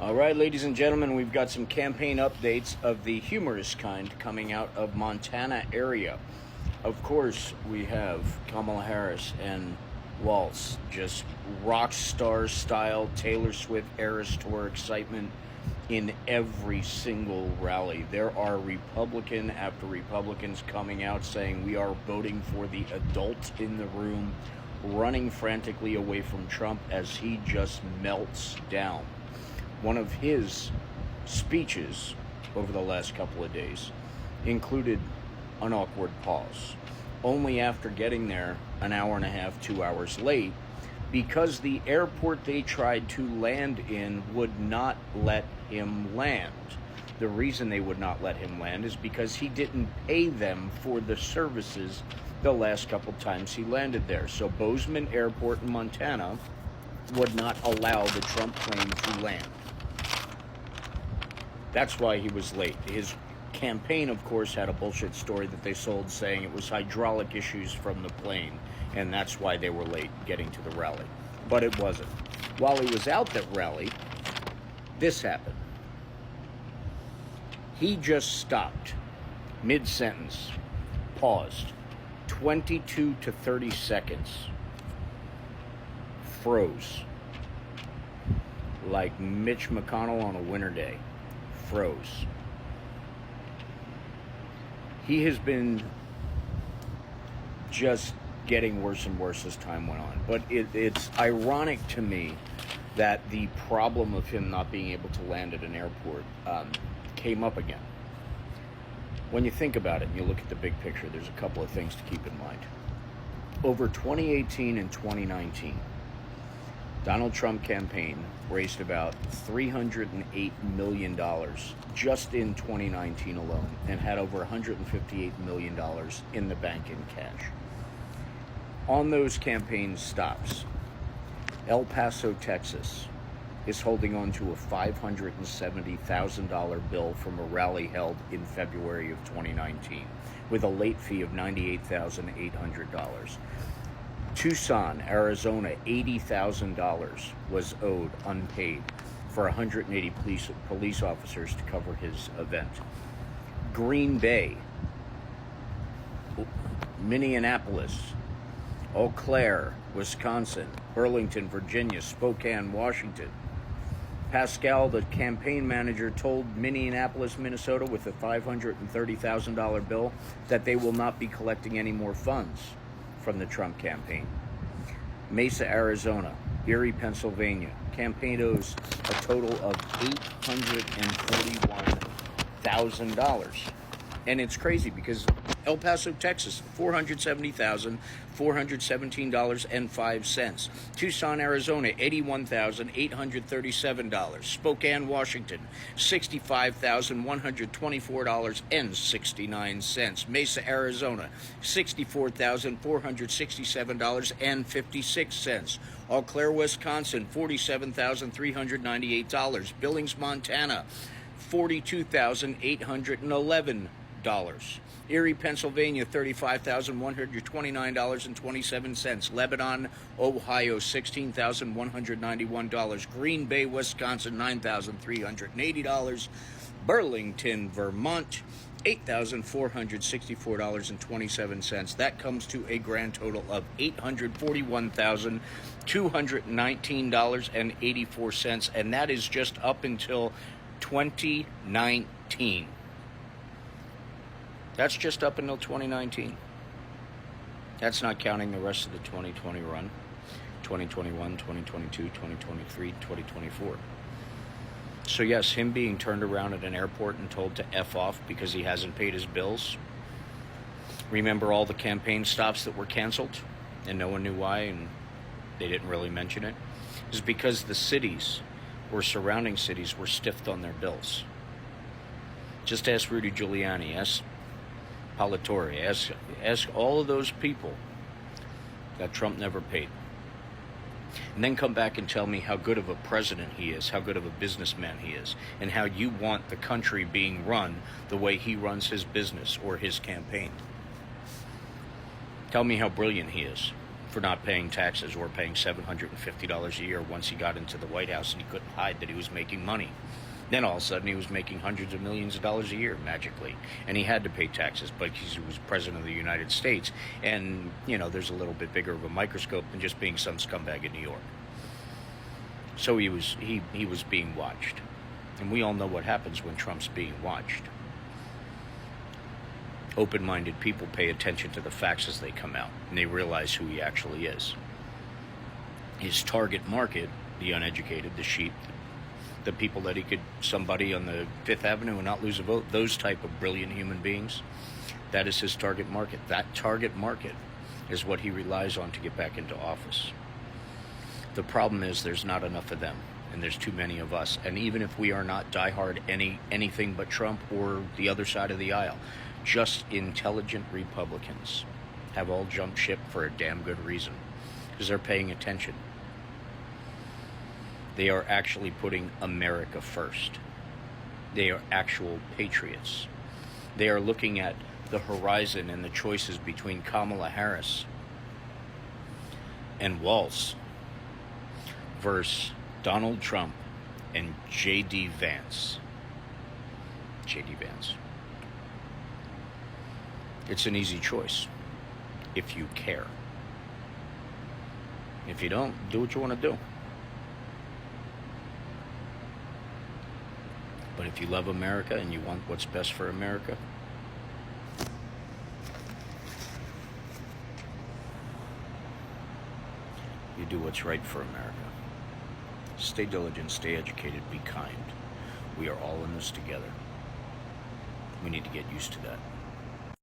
All right, ladies and gentlemen, we've got some campaign updates of the humorous kind coming out of Montana area. Of course, we have Kamala Harris and Waltz, just rock star style Taylor Swift Eras Tour excitement in every single rally. There are Republican after Republicans coming out saying we are voting for the adult in the room, running frantically away from Trump as he just melts down. One of his speeches over the last couple of days included an awkward pause, only after getting there an hour and a half, 2 hours late, because the airport they tried to land in would not let him land. The reason they would not let him land is because he didn't pay them for the services the last couple times he landed there. So Bozeman Airport in Montana would not allow the Trump plane to land. That's why he was late. His campaign, of course, had a bullshit story that they sold saying it was hydraulic issues from the plane, and that's why they were late getting to the rally. But it wasn't. While he was out that rally, this happened. He just stopped mid-sentence, paused, 22 to 30 seconds, froze, like Mitch McConnell on a winter day. Froze. He has been just getting worse and worse as time went on. But it's ironic to me that the problem of him not being able to land at an airport came up again. When you think about it and you look at the big picture, there's a couple of things to keep in mind. Over 2018 and 2019, Donald Trump campaign raised about $308 million just in 2019 alone and had over $158 million in the bank in cash. On those campaign stops, El Paso, Texas is holding on to a $570,000 bill from a rally held in February of 2019 with a late fee of $98,800. Tucson, Arizona, $80,000 was owed unpaid for 180 police officers to cover his event. Green Bay, Minneapolis, Eau Claire, Wisconsin, Burlington, Virginia, Spokane, Washington. Pascal, the campaign manager, told Minneapolis, Minnesota, with a $530,000 bill that they will not be collecting any more funds from the Trump campaign. Mesa, Arizona, Erie, Pennsylvania, campaign owes a total of $841,000. And it's crazy because El Paso, Texas, $470,417.05. Tucson, Arizona, $81,837. Spokane, Washington, $65,124.69. Mesa, Arizona, $64,467.56. Eau Claire, Wisconsin, $47,398. Billings, Montana, $42,811. Erie, Pennsylvania, $35,129.27. Lebanon, Ohio, $16,191. Green Bay, Wisconsin, $9,380. Burlington, Vermont, $8,464.27. That comes to a grand total of $841,219.84, and that is just up until 2019. That's just up until 2019. That's not counting the rest of the 2020 run, 2021, 2022, 2023, 2024. So yes, him being turned around at an airport and told to F off because he hasn't paid his bills. Remember all the campaign stops that were canceled and no one knew why and they didn't really mention it? Is because the cities or surrounding cities were stiffed on their bills. Just ask Rudy Giuliani, ask Palatore, ask all of those people that Trump never paid. And then come back and tell me how good of a president he is, how good of a businessman he is, and how you want the country being run the way he runs his business or his campaign. Tell me how brilliant he is. for not paying taxes or paying $750 a year once he got into the White House and he couldn't hide that he was making money. Then all of a sudden he was making hundreds of millions of dollars a year magically, and he had to pay taxes, but he was president of the United States, and there's a little bit bigger of a microscope than just being some scumbag in New York. So he was being watched, and we all know what happens when Trump's being watched. Open-minded people pay attention to the facts as they come out, and they realize who he actually is. His target market, the uneducated, the sheep, the people that somebody on the Fifth Avenue and not lose a vote, those type of brilliant human beings, that is his target market. That target market is what he relies on to get back into office. The problem is there's not enough of them, and there's too many of us. And even if we are not diehard anything but Trump or the other side of the aisle, just intelligent Republicans have all jumped ship for a damn good reason, because they're paying attention. They are actually putting America first. They are actual patriots. They are looking at the horizon and the choices between Kamala Harris and Walz versus Donald Trump and J.D. Vance. J.D. Vance. It's an easy choice if you care. If you don't, do what you want to do. But if you love America and you want what's best for America, you do what's right for America. Stay diligent, stay educated, be kind. We are all in this together. We need to get used to that.